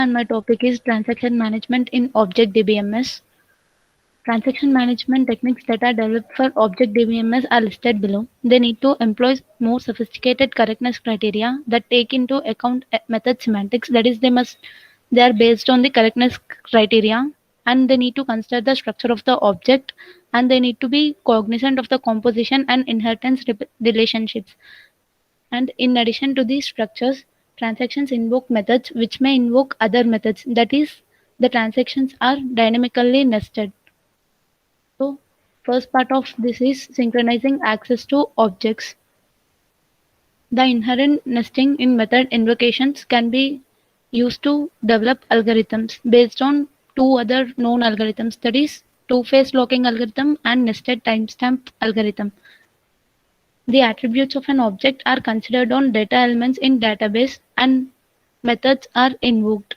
and my topic is transaction management in Object DBMS. Transaction management techniques that are developed for Object DBMS are listed below. They need to employ more sophisticated correctness criteria that take into account method semantics. That is, they are based on the correctness criteria, and they need to consider the structure of the object, and they need to be cognizant of the composition and inheritance relationships. And in addition to these structures, transactions invoke methods which may invoke other methods. That is, the transactions are dynamically nested. So, first part of this is synchronizing access to objects. The inherent nesting in method invocations can be used to develop algorithms based on two other known algorithms, that is, two-phase locking algorithm and nested timestamp algorithm. The attributes of an object are considered on data elements in database and methods are invoked.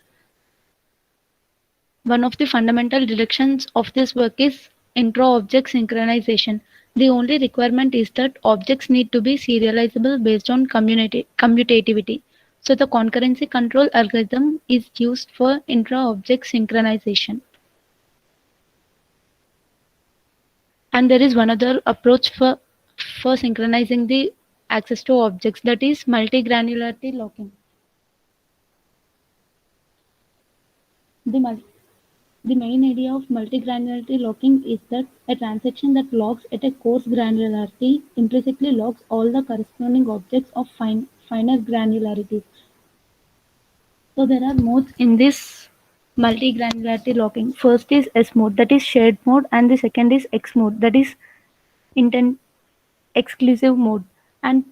One of the fundamental directions of this work is intra-object synchronization. The only requirement is that objects need to be serializable based on commutativity. So the concurrency control algorithm is used for intra-object synchronization. And there is one other approach for synchronizing the access to objects, that is multi-granularity locking. The, the main idea of multi-granularity locking is that a transaction that locks at a coarse granularity implicitly locks all the corresponding objects of finer granularities. So there are modes in this multi-granularity locking. First is S mode, that is shared mode, and the second is X mode, that is intent exclusive mode. And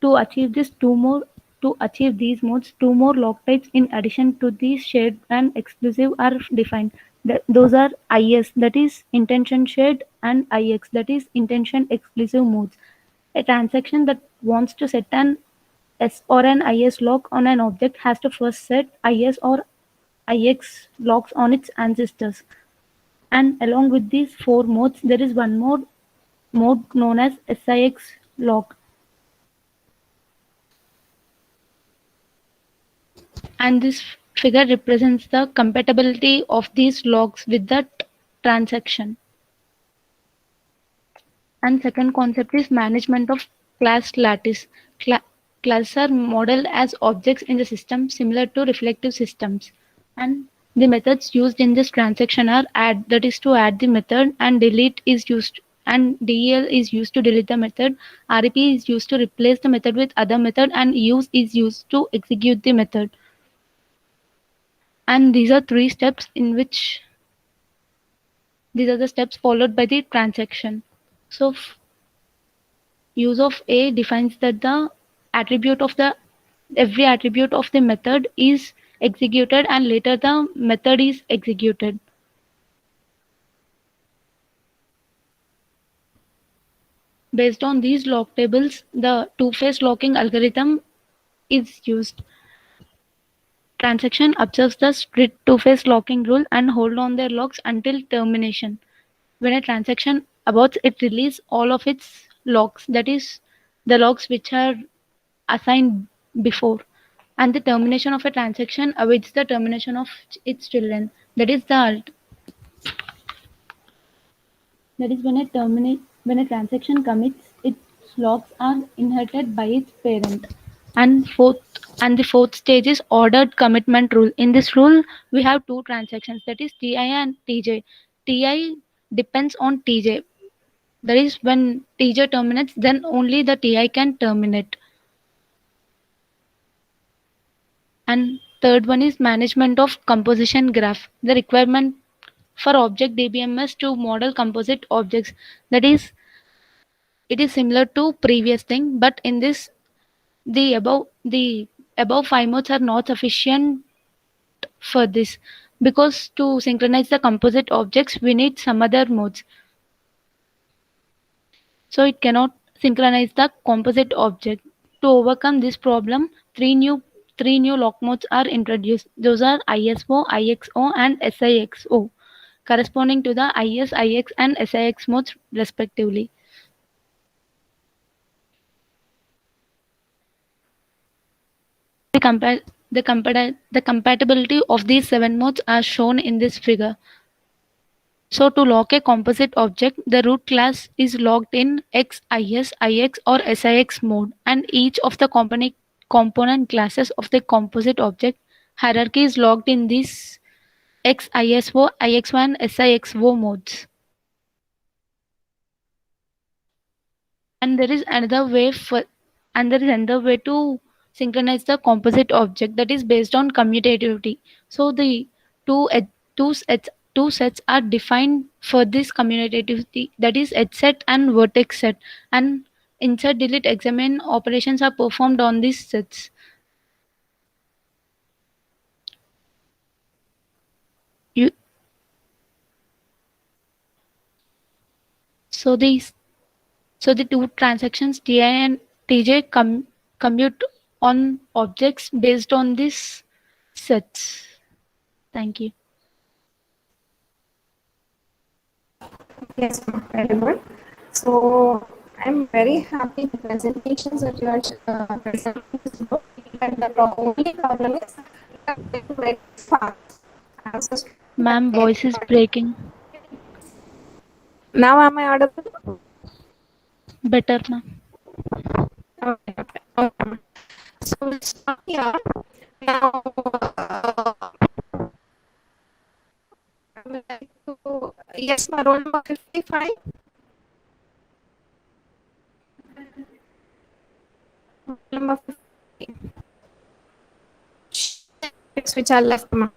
to achieve these modes, two more lock types in addition to these shared and exclusive are defined. Those are IS, that is intention shared, and IX, that is intention exclusive modes. A transaction that wants to set an S or an IS lock on an object has to first set IS or IX locks on its ancestors. And along with these four modes, there is one more mode known as SIX lock. And this figure represents the compatibility of these logs with the transaction. And second concept is management of class lattice. Classes are modeled as objects in the system similar to reflective systems. And the methods used in this transaction are add, that is to add the method, and delete is used, and del is used to delete the method, rep is used to replace the method with other method, and use is used to execute the method. And these are three steps in which these are the steps followed by the transaction. So use of A defines that the attribute of the every attribute of the method is executed and later the method is executed. Based on these lock tables, the two-phase locking algorithm is used. Transaction observes the strict two-phase locking rule and hold on their locks until termination. When a transaction aborts, it releases all of its locks, that is, the locks which are assigned before. And the termination of a transaction awaits the termination of its children. That is when a transaction commits, its locks are inherited by its parent. And the fourth stage is ordered commitment rule. In this rule, we have two transactions, that is Ti and Tj. Ti depends on Tj. That is, when Tj terminates, then only the Ti can terminate. And third one is management of composition graph. The requirement for object DBMS to model composite objects. That is, it is similar to previous thing, but in this, the above five modes are not sufficient for this, because to synchronize the composite objects, we need some other modes. So it cannot synchronize the composite object. To overcome this problem, three new lock modes are introduced. Those are ISO, IXO, and SIXO, corresponding to the IS, IX, and SIX modes respectively. The compatibility of these 7 modes are shown in this figure. So to lock a composite object, the root class is locked in XIS, IX or SIX mode, and each of the component classes of the composite object hierarchy is locked in these XISO, IX1, SIXO modes. And there is another way to synchronize the composite object, that is based on commutativity. So the two ed- two sets are defined for this commutativity, that is edge set and vertex set, and insert delete examine operations are performed on these sets. You so these So the two transactions Ti and Tj commute on objects based on these sets. Thank you. Yes, ma'am, very good. So I'm very happy the presentations that you are presenting this book. And the only problem is that it's very fast. Answers Ma'am, voice is breaking. now am I audible? Better, ma'am. Okay. So let's start here. Now, I would like to, yes, my roll number 55. Roll number 50. Which are left, ma'am.